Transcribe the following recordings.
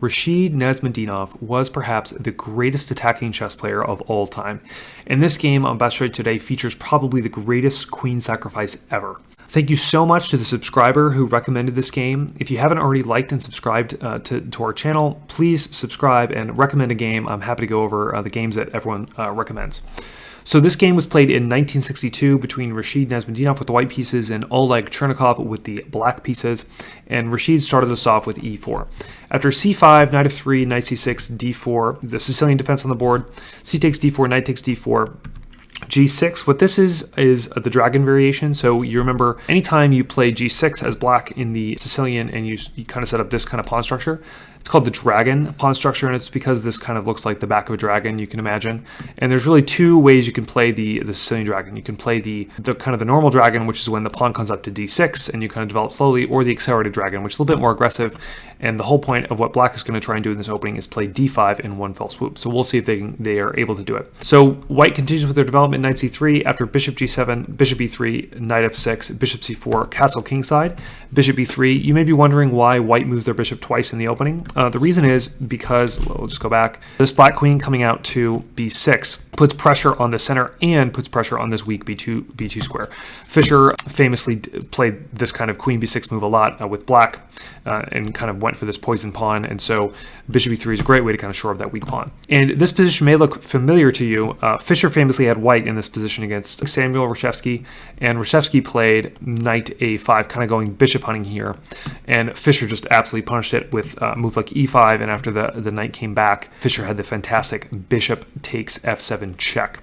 Rashid Nezhmetdinov was perhaps the greatest attacking chess player of all time, and this game on Best Trade Today features probably the greatest queen sacrifice ever. Thank you so much to the subscriber who recommended this game. If you haven't already liked and subscribed to our channel, please subscribe and recommend a game. I'm happy to go over the games that everyone recommends. So this game was played in 1962 between Rashid Nezhmetdinov with the white pieces and Oleg Chernikov with the black pieces, and Rashid started us off with e4. After c5, knight f3, knight c6, d4, the Sicilian defense on the board, c takes d4, knight takes d4, g6. What this is the dragon variation. So you remember anytime you play g6 as black in the Sicilian and you kind of set up this kind of pawn structure, it's called the dragon pawn structure, and it's because this kind of looks like the back of a dragon, you can imagine. And there's really two ways you can play the Sicilian dragon. You can play the kind of the normal dragon, which is when the pawn comes up to d6 and you kind of develop slowly, or the accelerated dragon, which is a little bit more aggressive. And the whole point of what black is going to try and do in this opening is play d5 in one fell swoop. So we'll see if they are able to do it. So white continues with their development, knight c3, after bishop g7, bishop b3, knight f6, bishop c4, castle kingside, bishop b3. You may be wondering why white moves their bishop twice in the opening. The reason is because, we'll just go back, this black queen coming out to b6 puts pressure on the center and puts pressure on this weak b2 square. Fischer famously played this kind of queen b6 move a lot with black and kind of went for this poison pawn, and so bishop e3 is a great way to kind of shore up that weak pawn. And this position may look familiar to you. Fischer famously had white in this position against Samuel Reshevsky, and Reshevsky played knight a5, kind of going bishop hunting here, and Fischer just absolutely punished it with a move like e5, and after the knight came back, Fischer had the fantastic bishop takes f7 check.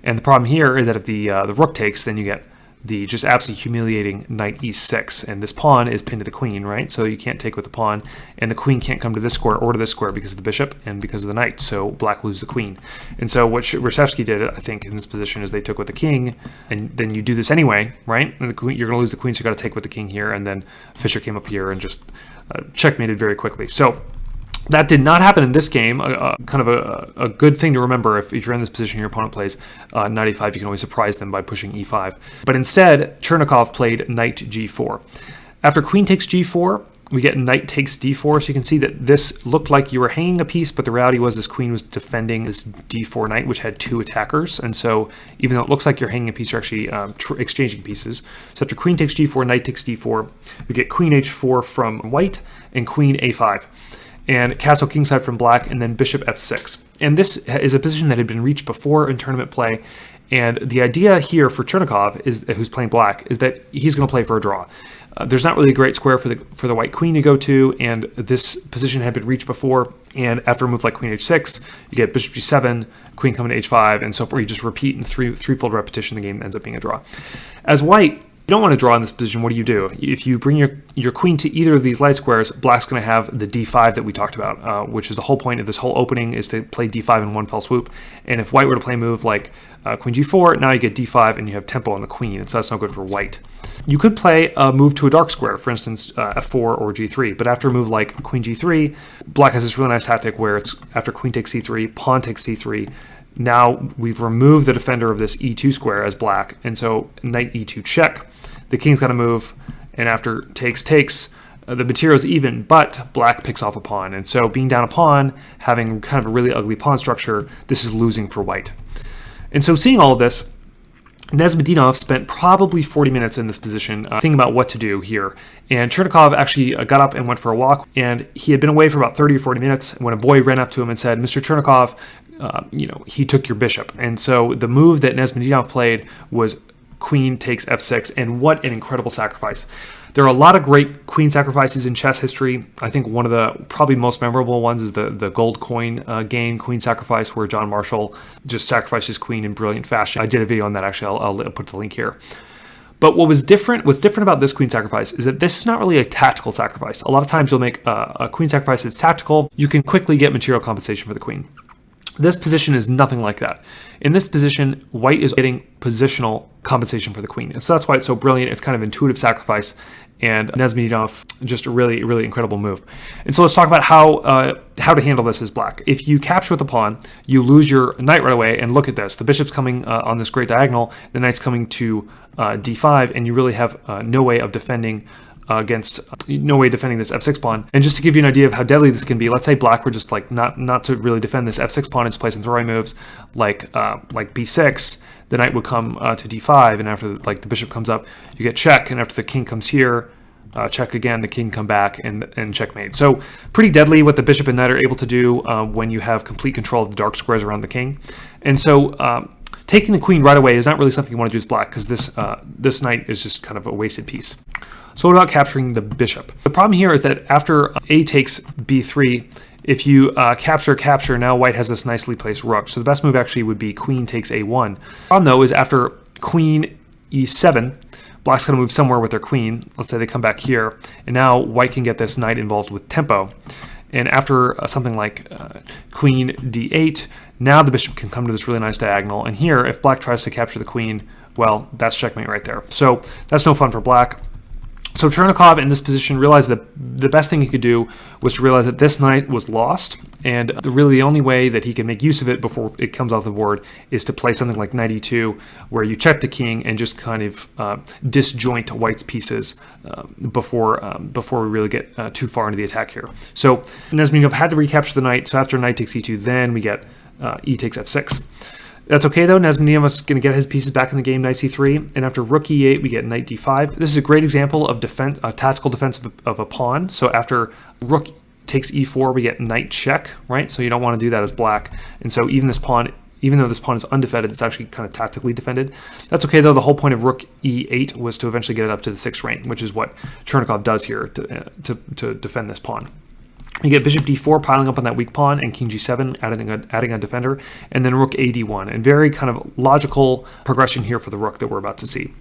And the problem here is that if the rook takes, then you get the just absolutely humiliating knight e6, and this pawn is pinned to the queen, right? So you can't take with the pawn, and the queen can't come to this square or to this square because of the bishop and because of the knight, so black loses the queen. And so what Reshevsky did, I think, in this position is they took with the king, and then you do this anyway, right? And the queen, you're going to lose the queen, so you got to take with the king here, and then Fischer came up here and just checkmated very quickly. So that did not happen in this game. Kind of a good thing to remember if you're in this position, your opponent plays knight e5, you can always surprise them by pushing e5. But instead, Chernikov played knight g4. After queen takes g4, we get knight takes d4. So you can see that this looked like you were hanging a piece, but the reality was this queen was defending this d4 knight, which had two attackers. And so even though it looks like you're hanging a piece, you're actually exchanging pieces. So after queen takes g4, knight takes d4, we get queen h4 from white and queen a5. And castle kingside from black, and then bishop f6. And this is a position that had been reached before in tournament play. And the idea here for Chernikov, who's playing black, is that he's going to play for a draw. There's not really a great square for the white queen to go to, and this position had been reached before. And after a move like queen h6, you get bishop g7, queen coming to h5, and so forth. You just repeat in threefold repetition, the game ends up being a draw. As white, you don't want to draw in this position. What do? If you bring your queen to either of these light squares, black's going to have the d5 that we talked about, which is the whole point of this whole opening, is to play d5 in one fell swoop. And if white were to play a move like queen g4, now you get d5 and you have tempo on the queen, and so that's no good for white. You could play a move to a dark square, for instance, f4 or g3, but after a move like queen g3, black has this really nice tactic where it's after queen takes c3, pawn takes c3, now we've removed the defender of this e2 square as black, and so knight e2 check. The king's got to move, and after takes, the material's even, but black picks off a pawn. And so being down a pawn, having kind of a really ugly pawn structure, this is losing for white. And so seeing all of this, Nezhmetdinov spent probably 40 minutes in this position thinking about what to do here. And Chernikov actually got up and went for a walk, and he had been away for about 30 or 40 minutes when a boy ran up to him and said, "Mr. Chernikov, he took your bishop." And so the move that Nezhmetdinov played was queen takes f6, and what an incredible sacrifice. There are a lot of great queen sacrifices in chess history. I think one of the probably most memorable ones is the gold coin game, Queen Sacrifice, where John Marshall just sacrificed his queen in brilliant fashion. I did a video on that, actually. I'll put the link here. But what's different about this queen sacrifice is that this is not really a tactical sacrifice. A lot of times you'll make a queen sacrifice that's tactical. You can quickly get material compensation for the queen. This position is nothing like that. In this position, white is getting positional compensation for the queen. And so that's why it's so brilliant. It's kind of intuitive sacrifice. And Nezhmetdinov, just a really, really incredible move. And so let's talk about how to handle this as black. If you capture with the pawn, you lose your knight right away. And look at this. The bishop's coming on this great diagonal. The knight's coming to d5. And you really have no way of defending against no way defending this f6 pawn. And just to give you an idea of how deadly this can be, let's say black were just like not to really defend this f6 pawn and just play some throwing moves like b6. The knight would come to d5, and after like the bishop comes up, you get check, and after the king comes here, check again, the king come back, and checkmate. So pretty deadly what the bishop and knight are able to do when you have complete control of the dark squares around the king. And so taking the queen right away is not really something you want to do as black, because this knight is just kind of a wasted piece. So what about capturing the bishop? The problem here is that after a takes b3, if you capture, now white has this nicely placed rook. So the best move actually would be queen takes a1. The problem though is after queen e7, black's going to move somewhere with their queen. Let's say they come back here, and now white can get this knight involved with tempo. And after something like queen d8, now the bishop can come to this really nice diagonal. And here, if black tries to capture the queen, well, that's checkmate right there. So that's no fun for black. So Chernikov in this position realized that the best thing he could do was to realize that this knight was lost, and really the only way that he can make use of it before it comes off the board is to play something like knight e2, where you check the king and just kind of disjoint white's pieces before we really get too far into the attack here. So Nezhmetdinov had to recapture the knight, so after knight takes e2, then we get e takes f6. That's okay though. Nezhmetdinov is going to get his pieces back in the game, knight c3, and after rook e8, we get knight d5. This is a great example of tactical defense of a pawn. So after rook takes e4, we get knight check, right? So you don't want to do that as black. And so even though this pawn is undefended, it's actually kind of tactically defended. That's okay though. The whole point of rook e8 was to eventually get it up to the 6th rank, which is what Chernikov does here to defend this pawn. You get bishop d4 piling up on that weak pawn, and king g7 adding a defender, and then rook a d1. And very kind of logical progression here for the rook that we're about to see.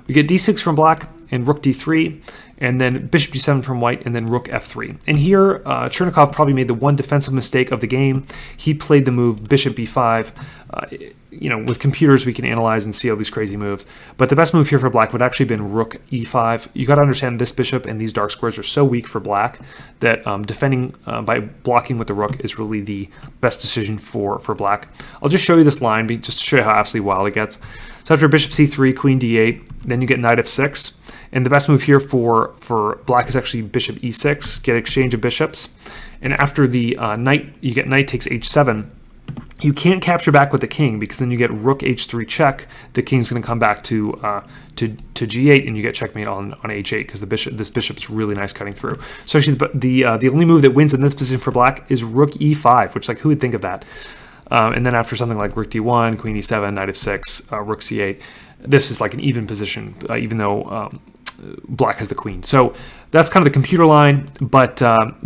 We get d6 from black and rook d3, and then bishop d7 from white, and then rook f3. And here, Chernikov probably made the one defensive mistake of the game. He played the move bishop b5. You know, with computers we can analyze and see all these crazy moves, but the best move here for black would actually have been rook e5. You got to understand this bishop and these dark squares are so weak for black that defending by blocking with the rook is really the best decision for black. I'll just show you this line just to show you how absolutely wild it gets. So after bishop c3, queen d8, then you get knight f6, and the best move here for black is actually bishop e6, get exchange of bishops, and after the knight, you get knight takes h7. You can't capture back with the king, because then you get rook h3 check. The king's going to come back to g8, and you get checkmate on h8, because this bishop's really nice cutting through. So actually, the only move that wins in this position for black is rook e5, which, like, who would think of that? And then after something like rook d1, queen e7, knight f6, rook c8, this is like an even position, even though black has the queen. So that's kind of the computer line, but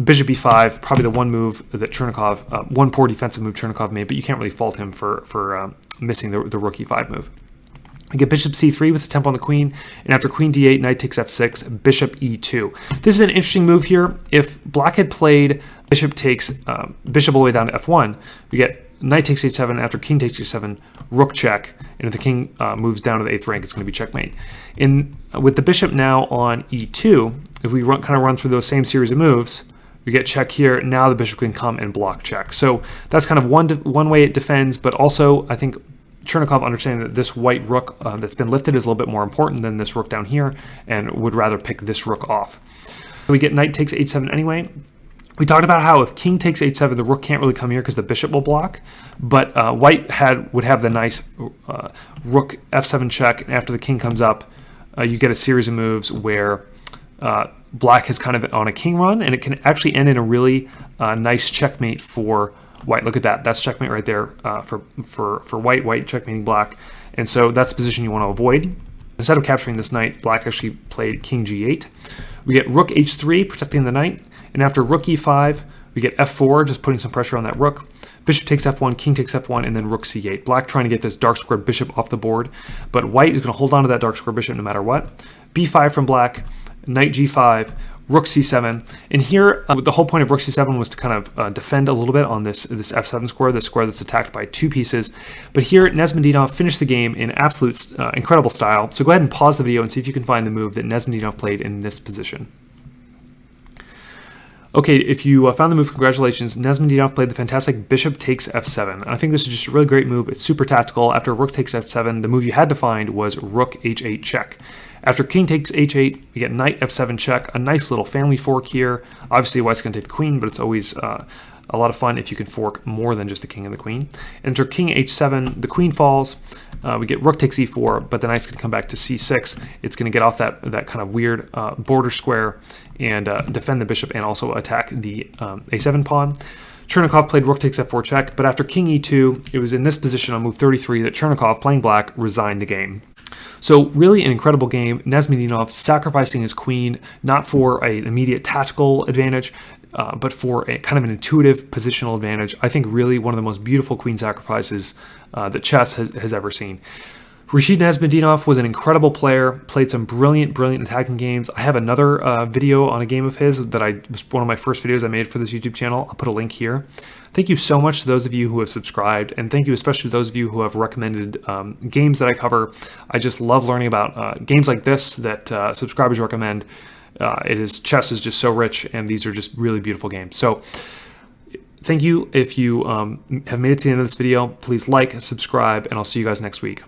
bishop b5, probably the one move that Chernikov, one poor defensive move Chernikov made, but you can't really fault him for missing the rook e5 move. We get bishop c3 with the tempo on the queen, and after queen d8, knight takes f6, bishop e2. This is an interesting move here. If black had played bishop takes bishop all the way down to f1, we get knight takes h7, after king takes h7, rook check, and if the king moves down to the 8th rank, it's going to be checkmate. With the bishop now on e2, if we kind of run through those same series of moves, we get check here. Now the bishop can come and block check. So that's kind of one way it defends, but also I think Chernikov understanding that this white rook that's been lifted is a little bit more important than this rook down here, and would rather pick this rook off. So we get knight takes h7 anyway. We talked about how if king takes h7, the rook can't really come here because the bishop will block, but white would have the nice rook f7 check, and after the king comes up, you get a series of moves where black is kind of on a king run, and it can actually end in a really nice checkmate for white. Look at that. That's checkmate right there for white. White checkmating black. And so that's the position you want to avoid. Instead of capturing this knight, black actually played king g8. We get rook h3, protecting the knight. And after rook e5, we get f4, just putting some pressure on that rook. Bishop takes f1, king takes f1, and then rook c8. Black trying to get this dark squared bishop off the board. But white is going to hold on to that dark squared bishop no matter what. b5 from black, knight g5, rook c7, and here the whole point of rook c7 was to kind of defend a little bit on this f7 square, the square that's attacked by two pieces. But here Nezhmetdinov finished the game in absolute incredible style. So go ahead and pause the video and see if you can find the move that Nezhmetdinov played in this position. Okay, if you found the move, congratulations. Nezhmetdinov played the fantastic bishop takes f7. And I think this is just a really great move. It's super tactical. After rook takes f7, the move you had to find was rook h8 check. After king takes h8, we get knight f7 check, a nice little family fork here. Obviously, white's going to take the queen, but it's always a lot of fun if you can fork more than just the king and the queen. Enter king h7, the queen falls. We get rook takes e4, but the knight's going to come back to c6. It's going to get off that kind of weird border square and defend the bishop and also attack the a7 pawn. Chernikov played rook takes f4 check, but after king e2, it was in this position on move 33 that Chernikov, playing black, resigned the game. So really an incredible game. Nezhmetdinov sacrificing his queen, not for an immediate tactical advantage, but for a kind of an intuitive positional advantage. I think really one of the most beautiful queen sacrifices that chess has ever seen. Rashid Nezhmetdinov was an incredible player, played some brilliant attacking games. I have another video on a game of his that was one of my first videos I made for this YouTube channel. I'll put a link here. Thank you so much to those of you who have subscribed, and thank you especially to those of you who have recommended games that I cover. I just love learning about games like this that subscribers recommend. Chess is just so rich, and these are just really beautiful games. So thank you. If you have made it to the end of this video, please like, subscribe, and I'll see you guys next week.